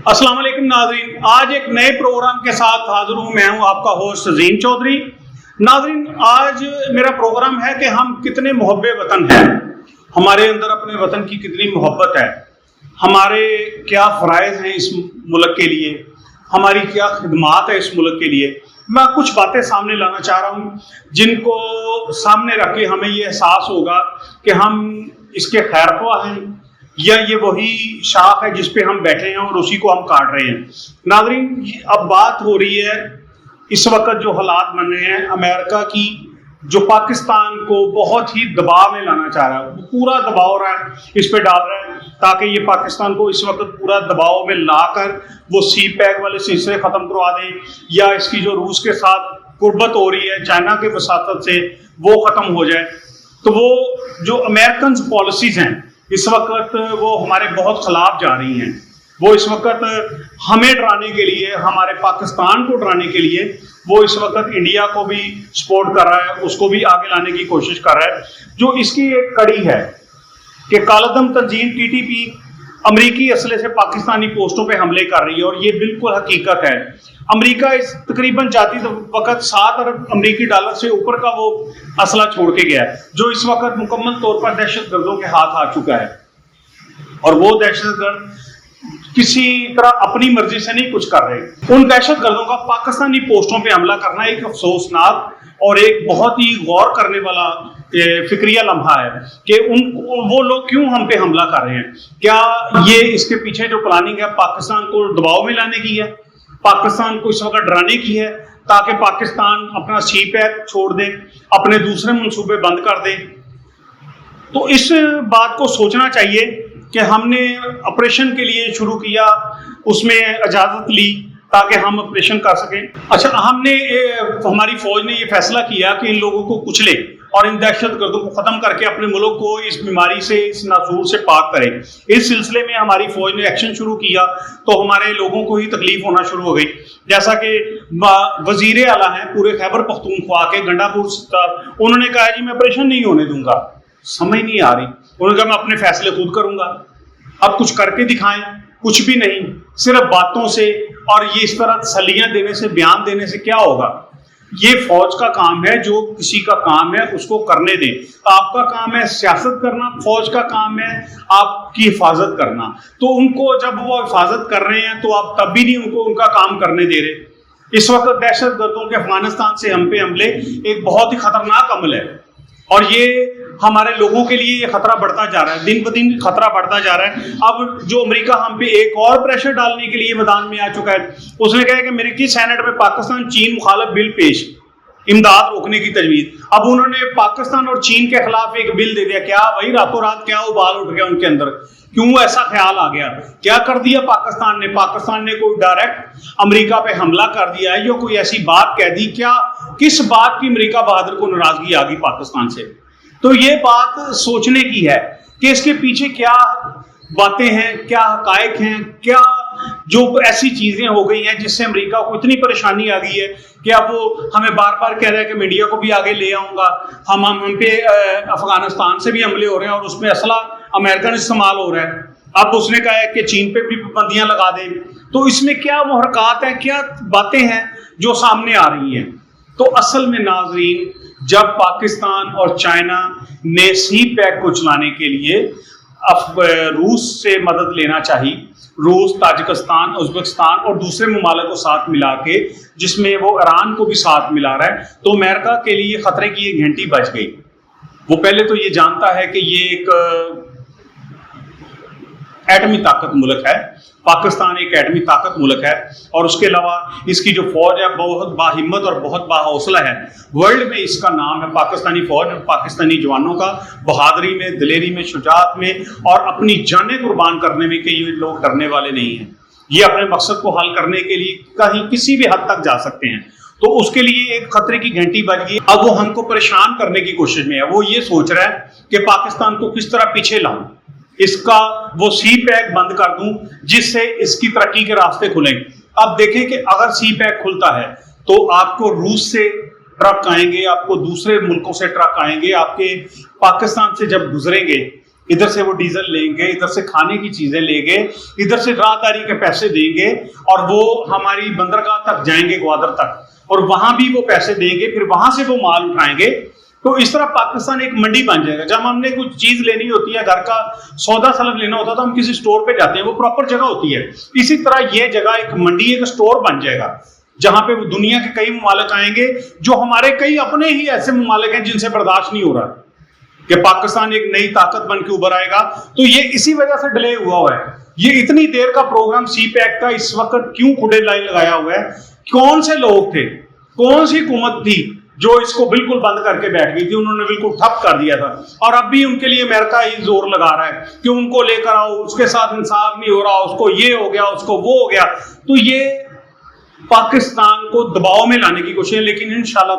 अस्सलाम वालेकुम नाज़रीन, आज एक नए प्रोग्राम के साथ हाजिर हूँ। मैं हूँ आपका होस्ट ज़ीन चौधरी। नाज़रीन, आज मेरा प्रोग्राम है कि हम कितने मुहब्बे वतन हैं, हमारे अंदर अपने वतन की कितनी मोहब्बत है, हमारे क्या फ़राइज़ हैं इस मुल्क के लिए, हमारी क्या खिदमात है इस मुल्क के लिए। मैं कुछ बातें सामने लाना चाह रहा हूँ जिनको सामने रख के हमें ये एहसास होगा कि हम इसके खैरख्वाह हैं या ये वही शाख है जिस पे हम बैठे हैं और उसी को हम काट रहे हैं। नाज़रीन, अब बात हो रही है इस वक्त जो हालात बन रहे हैं अमेरिका की, जो पाकिस्तान को बहुत ही दबाव में लाना चाह रहा है, पूरा दबाव रहा है, इस पे डाल रहा है ताकि ये पाकिस्तान को इस वक्त पूरा दबाव में लाकर वो सी पैक वाले सिलसिले ख़त्म करवा दें, या इसकी जो रूस के साथ कुर्बत हो रही है चाइना के वसातत से वो ख़त्म हो जाए। तो वो जो अमेरिकन पॉलिसीज़ हैं इस वक्त वो हमारे बहुत खिलाफ जा रही हैं। वो इस वक्त हमें डराने के लिए, हमारे पाकिस्तान को डराने के लिए वो इस वक्त इंडिया को भी सपोर्ट कर रहा है, उसको भी आगे लाने की कोशिश कर रहा है। जो इसकी एक कड़ी है कि कालदम तंजीम टीटीपी अमरीकी असले से पाकिस्तानी पोस्टों पे हमले कर रही है, और ये बिल्कुल हकीकत है। अमेरिका इस तकरीबन जाती वक्त 7 अरब अमरीकी डॉलर से ऊपर का वो असला छोड़ के गया है, जो इस वक्त मुकम्मल तौर पर दहशतगर्दों के हाथ आ चुका है। और वो दहशतगर्द किसी तरह अपनी मर्जी से नहीं कुछ कर रहे। उन दहशतगर्दों का पाकिस्तानी पोस्टों पे हमला करना एक अफसोसनाक और एक बहुत ही गौर करने वाला फिक्रिया लम्हा है कि वो लोग क्यों हम पे हमला कर रहे हैं। क्या ये इसके पीछे जो प्लानिंग है पाकिस्तान को दबाव में लाने की है, पाकिस्तान को इस वक्त डराने की है ताकि पाकिस्तान अपना सी पैक छोड़ दे, अपने दूसरे मंसूबे बंद कर दे। तो इस बात को सोचना चाहिए कि हमने ऑपरेशन के लिए शुरू किया, उसमें इजाज़त ली ताकि हम ऑपरेशन कर सकें। अच्छा, हमारी फौज ने ये फैसला किया कि इन लोगों को कुचले और इन दहशतगर्दों को ख़त्म करके अपने मुल्क को इस बीमारी से, इस नासूर से पाक करें। इस सिलसिले में हमारी फौज ने एक्शन शुरू किया तो हमारे लोगों को ही तकलीफ होना शुरू हो गई। जैसा कि वजीर आला हैं पूरे खैबर पख्तूनख्वा के, गंडापुर साहब, उन्होंने कहा जी मैं ऑपरेशन नहीं होने दूंगा। समझ नहीं आ रही, उन्होंने कहा मैं अपने फैसले खुद करूंगा। अब कुछ करके दिखाएं, कुछ भी नहीं, सिर्फ बातों से और ये इस तरह तसल्लियां देने से, बयान देने से क्या होगा। ये फौज का काम है, जो किसी का काम है उसको करने दें। आपका काम है सियासत करना, फौज का काम है आपकी हिफाजत करना। तो उनको जब वो हिफाजत कर रहे हैं तो आप तब भी नहीं उनको उनका काम करने दे रहे। इस वक्त दहशतगर्दों के अफगानिस्तान से हम पे हमले एक बहुत ही खतरनाक अमल है, और ये हमारे लोगों के लिए ये खतरा बढ़ता जा रहा है, दिन ब दिन खतरा बढ़ता जा रहा है। अब जो अमेरिका हम पे एक और प्रेशर डालने के लिए मैदान में आ चुका है, उसने कहा कि अमेरिकी सेनेट में पाकिस्तान चीन मुखालिफ बिल पेश, इमदाद रोकने की तजवीज। अब उन्होंने पाकिस्तान और चीन के खिलाफ एक बिल दे दिया। क्या वही रातों रात क्या उबाल उठ गया उनके अंदर, क्यों ऐसा ख्याल आ गया, क्या कर दिया पाकिस्तान ने? पाकिस्तान ने कोई डायरेक्ट अमेरिका पे हमला कर दिया है या कोई ऐसी बात कह दी? क्या किस बात की अमेरिका बहादुर को नाराजगी आ गई पाकिस्तान से? तो ये बात सोचने की है कि इसके पीछे क्या बातें हैं, क्या हकायक हैं, क्या जो ऐसी चीजें हो गई हैं जिससे अमेरिका को इतनी परेशानी आ गई है कि अब वो हमें बार बार कह रहा है कि मीडिया को भी आगे ले आऊंगा, हम पे अफगानिस्तान से भी हमले हो रहे हैं और उसमें असला अमेरिकन इस्तेमाल हो रहा है। अब उसने कहा है कि चीन पे भी पाबंदियां लगा दें। तो इसमें क्या मुहरकात है, क्या बातें हैं जो सामने आ रही हैं। तो असल में नाजरीन, जब पाकिस्तान और चाइना ने सी पैक को चलाने के लिए रूस से मदद लेना चाहिए, रूस, ताजिकिस्तान, उज़्बेकिस्तान और दूसरे ममालिक को साथ मिला के, जिसमें वो ईरान को भी साथ मिला रहा है, तो अमेरिका के लिए खतरे की एक घंटी बज गई। वो पहले तो ये जानता है कि ये एक एटमी ताकत मुल्क है, पाकिस्तान एक एटमी ताकत मुल्क है, और उसके अलावा इसकी जो फौज है बहुत बाहिम्मत और बहुत बाहौसला है। वर्ल्ड में इसका नाम है पाकिस्तानी फौज, पाकिस्तानी जवानों का बहादुरी में, दिलेरी में, शुजाअत में और अपनी जानें कुर्बान करने में कि ये लोग डरने वाले नहीं हैं। ये अपने मकसद को हल करने के लिए कहीं किसी भी हद तक जा सकते हैं। तो उसके लिए एक खतरे की घंटी बज गई। अब वो हमको परेशान करने की कोशिश में है। वो ये सोच रहा है कि पाकिस्तान को किस तरह पीछे लाऊं, इसका वो सी पैक बंद कर दूं जिससे इसकी तरक्की के रास्ते खुलें। अब देखें कि अगर सी पैक खुलता है तो आपको रूस से ट्रक आएंगे, आपको दूसरे मुल्कों से ट्रक आएंगे, आपके पाकिस्तान से जब गुजरेंगे इधर से वो डीजल लेंगे, इधर से खाने की चीजें लेंगे, इधर से राहदारी के पैसे देंगे और वो हमारी बंदरगाह तक जाएंगे, ग्वादर तक, और वहां भी वो पैसे देंगे, फिर वहां से वो माल उठाएंगे। तो इस तरह पाकिस्तान एक मंडी बन जाएगा। जब हमने कुछ चीज लेनी होती है, घर का सौदा सलब लेना होता है, तो हम किसी स्टोर पे जाते हैं, वो प्रॉपर जगह होती है। इसी तरह ये जगह एक मंडी, एक स्टोर बन जाएगा, जहां पे दुनिया के कई ममालिक आएंगे, जो हमारे कई अपने ही ऐसे ममालिक हैं जिनसे बर्दाश्त नहीं हो रहा कि पाकिस्तान एक नई ताकत बन के उभर आएगा। तो ये इसी वजह से डिले हुआ है। ये इतनी देर का प्रोग्राम सी पैक का इस वक्त क्यों खुदे लाइन लगाया हुआ है? कौन से लोग थे, कौन सी हुकूमत थी जो इसको बिल्कुल बंद करके बैठ गई थी? उन्होंने बिल्कुल ठप कर दिया था, और अब भी उनके लिए अमेरिका ही जोर लगा रहा है कि उनको लेकर आओ, उसके साथ इंसाफ नहीं हो रहा, उसको ये हो गया, उसको वो हो गया। तो ये पाकिस्तान को दबाव में लाने की कोशिश है। लेकिन इंशाल्लाह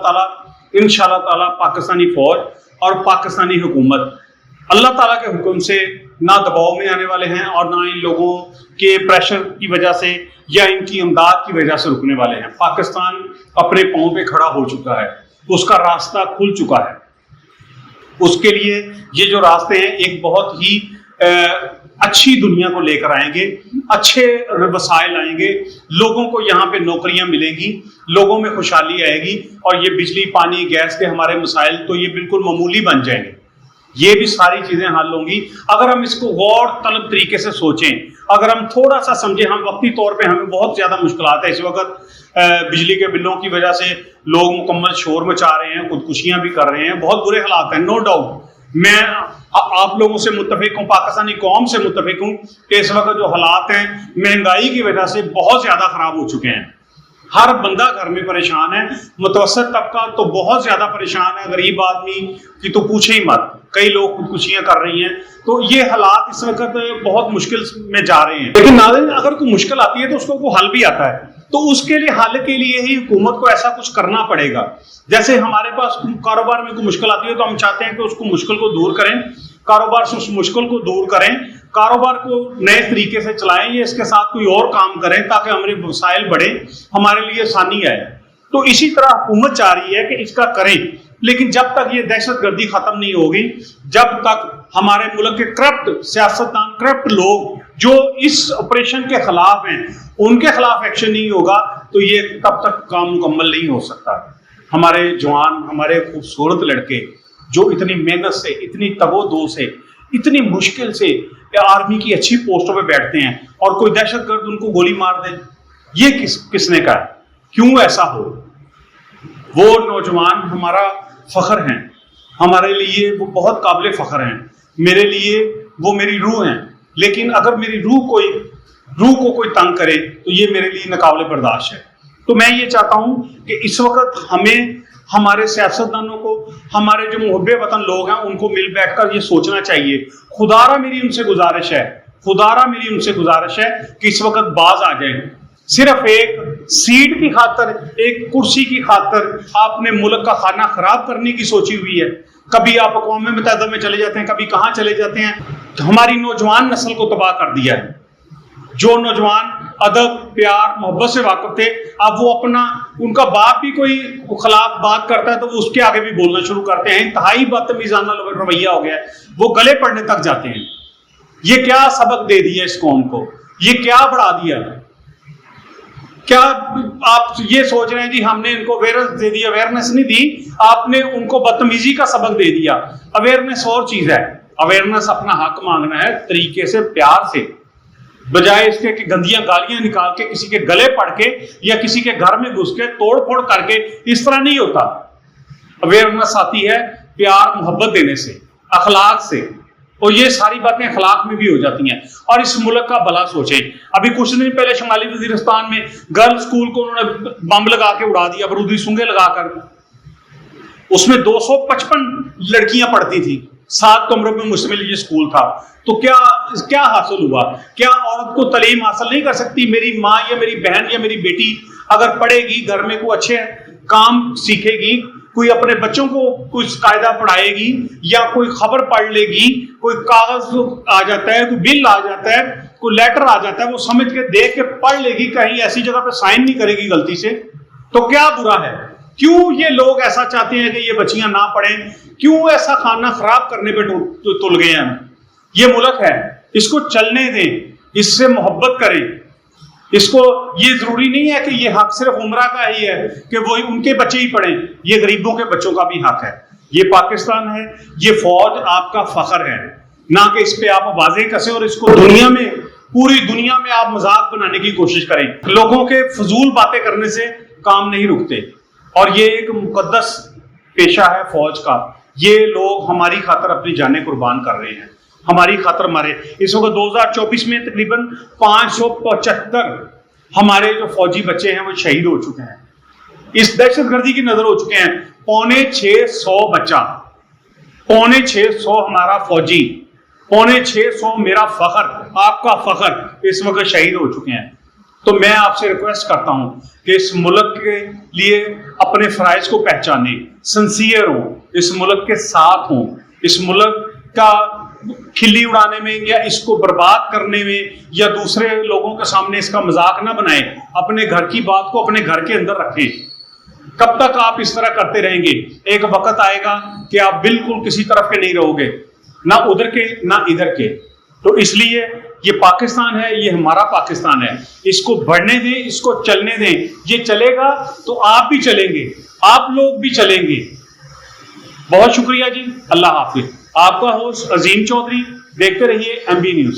ताला पाकिस्तानी फौज और पाकिस्तानी हुकूमत अल्लाह ताला के हुक्म से ना दबाव में आने वाले हैं और ना इन लोगों के प्रेशर की वजह से या इनकी इमदाद की वजह से रुकने वाले हैं। पाकिस्तान अपने पांव पे खड़ा हो चुका है, उसका रास्ता खुल चुका है। उसके लिए ये जो रास्ते हैं एक बहुत ही अच्छी दुनिया को लेकर आएंगे, अच्छे वसाइल आएंगे, लोगों को यहाँ पे नौकरियां मिलेगी, लोगों में खुशहाली आएगी, और ये बिजली, पानी, गैस के हमारे मसाइल तो ये बिल्कुल मामूली बन जाएंगे। ये भी सारी चीजें हल होंगी अगर हम इसको गौर तलब तरीके से सोचें, अगर हम थोड़ा सा समझें। हम वक्ती तौर पे हमें बहुत ज्यादा मुश्किलात है इस वक्त, बिजली के बिलों की वजह से लोग मुकम्मल शोर मचा रहे हैं, खुदकुशियां भी कर रहे हैं, बहुत बुरे हालात हैं, नो डाउट। मैं आप लोगों से मुत्तफिक हूँ, पाकिस्तानी कौम से मुत्तफिक हूँ कि इस वक्त जो हालात हैं महंगाई की वजह से बहुत ज्यादा खराब हो चुके हैं। हर बंदा घर में परेशान है, मुतवस्सित तबका तो बहुत ज्यादा परेशान है, गरीब आदमी की तो पूछे ही मत, कई लोग खुदकुशियां कर रही हैं। तो ये हालात इस वक्त बहुत मुश्किल में जा रहे हैं। लेकिन नाज़रीन, अगर कोई मुश्किल आती है तो उसको कोई हल भी आता है, तो उसके लिए हल के लिए ही हुकूमत को ऐसा कुछ करना पड़ेगा। जैसे हमारे पास कारोबार में कोई मुश्किल आती है तो हम चाहते हैं कि उसको मुश्किल को दूर करें, कारोबार से उस मुश्किल को दूर करें, कारोबार को नए तरीके से चलाएं, या इसके साथ कोई और काम करें ताकि हमारे वसाइल बढ़े, हमारे लिए आसानी आए। तो इसी तरह हुकूमत चाह रही है कि इसका करें, लेकिन जब तक ये दहशतगर्दी खत्म नहीं होगी, जब तक हमारे मुल्क के करप्ट सियासतदान, करप्ट लोग जो इस ऑपरेशन के खिलाफ हैं, उनके खिलाफ एक्शन नहीं होगा, तो ये तब तक काम मुकम्मल नहीं हो सकता। हमारे जवान, हमारे खूबसूरत लड़के जो इतनी मेहनत से, इतनी तगोदो से, इतनी मुश्किल से आर्मी की अच्छी पोस्टों पे बैठते हैं, और कोई दहशतगर्द उनको गोली मार दे, ये किसने कहा? क्यों ऐसा हो? वो नौजवान हमारा फख्र हैं, हमारे लिए वो बहुत काबिल फख्र हैं, मेरे लिए वो मेरी रूह हैं। लेकिन अगर मेरी रूह को कोई तंग करे तो ये मेरे लिए नाकाबिल बर्दाश्त है। तो मैं ये चाहता हूं कि इस वक्त हमें, हमारे सियासतदानों को, हमारे जो मुहब्बे वतन लोग हैं, उनको मिल बैठकर ये सोचना चाहिए। खुदारा मेरी उनसे गुजारिश है कि इस वक्त बाज आ जाए। सिर्फ एक सीट की खातर, एक कुर्सी की खातर आपने मुल्क का खाना खराब करने की सोची हुई है। कभी आप अक़वाम मुत्तहिदा में चले जाते हैं, कभी कहाँ चले जाते हैं, तो हमारी नौजवान नस्ल को तबाह कर दिया है। जो नौजवान अदब, प्यार, मोहब्बत से वाकिफ थे, अब वो अपना, उनका बाप भी कोई खिलाफ बात करता है तो वो उसके आगे भी बोलना शुरू करते हैं। इंतहाई बदतमीज़ाना रवैया हो गया है, वो गले पड़ने तक जाते हैं। ये क्या सबक दे दिया इस कौम को? ये क्या बढ़ा दिया? क्या आप ये सोच रहे हैं जी हमने इनको अवेयरनेस दे दी? अवेयरनेस नहीं दी, आपने उनको बदतमीजी का सबक दे दिया। अवेयरनेस और चीज है, अवेयरनेस अपना हक मांगना है तरीके से, प्यार से, बजाय इसके कि गंदियां गालियां निकाल के, किसी के गले पड़ के या किसी के घर में घुस के तोड़ फोड़ करके। इस तरह नहीं होता। अवेयरनेस आती है प्यार मोहब्बत देने से, अखलाक से, और ये सारी बातें अखलाक में भी हो जाती हैं। और इस मुल्क का भला सोचें। अभी कुछ दिन पहले शुमाली वजीरिस्तान में गर्ल्स स्कूल को उन्होंने बम लगा के उड़ा दिया, बारूदी सूंघे लगाकर। उसमें 255 लड़कियां पढ़ती थी, 7 कमरों में मुश्तमिल ये स्कूल था। तो क्या हासिल हुआ? क्या औरत को तालीम हासिल नहीं कर सकती? मेरी माँ या मेरी बहन या मेरी बेटी अगर पढ़ेगी, घर में कोई अच्छे काम सीखेगी, कोई अपने बच्चों को कुछ कायदा पढ़ाएगी, या कोई खबर पढ़ लेगी, कोई कागज आ जाता है, कोई बिल आ जाता है, कोई लेटर आ जाता है, वो समझ के देख के पढ़ लेगी, कहीं ऐसी जगह पे साइन नहीं करेगी गलती से, तो क्या बुरा है? क्यों ये लोग ऐसा चाहते हैं कि ये बच्चियां ना पढ़ें? क्यों ऐसा खाना खराब करने पे तुल गए हैं? ये मुल्क है, इसको चलने दें, इससे मोहब्बत करें। इसको ये जरूरी नहीं है कि ये हक सिर्फ उमरा का ही है कि वो उनके बच्चे ही पढ़ें, ये गरीबों के बच्चों का भी हक है। ये पाकिस्तान है, ये फौज आपका फख्र है, ना कि इस पे आप आवाजें कसें और इसको दुनिया में, पूरी दुनिया में आप मजाक बनाने की कोशिश करें। लोगों के फजूल बातें करने से काम नहीं रुकते, और ये एक मुकद्दस पेशा है फौज का। ये लोग हमारी खातर अपनी जानें कुर्बान कर रहे हैं, हमारी खातर मारे। इस वक्त 2024 में तकरीबन 575 हमारे जो फौजी बच्चे हैं वो शहीद हो चुके हैं, इस दहशतगर्दी की नजर हो चुके हैं। 650 बच्चा, 650 हमारा फौजी, 650 मेरा फख्र, आपका फख्र इस वक्त शहीद हो चुके हैं। तो मैं आपसे रिक्वेस्ट करता हूं कि इस मुल्क के लिए अपने फराइज को पहचाने, सिंसियर हो, इस मुल्क के साथ हो, इस मुल्क का खिल्ली उड़ाने में या इसको बर्बाद करने में या दूसरे लोगों के सामने इसका मजाक ना बनाएं। अपने घर की बात को अपने घर के अंदर रखें। कब तक आप इस तरह करते रहेंगे? एक वक्त आएगा कि आप बिल्कुल किसी तरफ के नहीं रहोगे, ना उधर के ना इधर के। तो इसलिए ये पाकिस्तान है, ये हमारा पाकिस्तान है, इसको बढ़ने दें, इसको चलने दें। ये चलेगा तो आप भी चलेंगे, आप लोग भी चलेंगे। बहुत शुक्रिया जी, अल्लाह हाफिज। आपका होस्ट अजीम चौधरी, देखते रहिए MB न्यूज।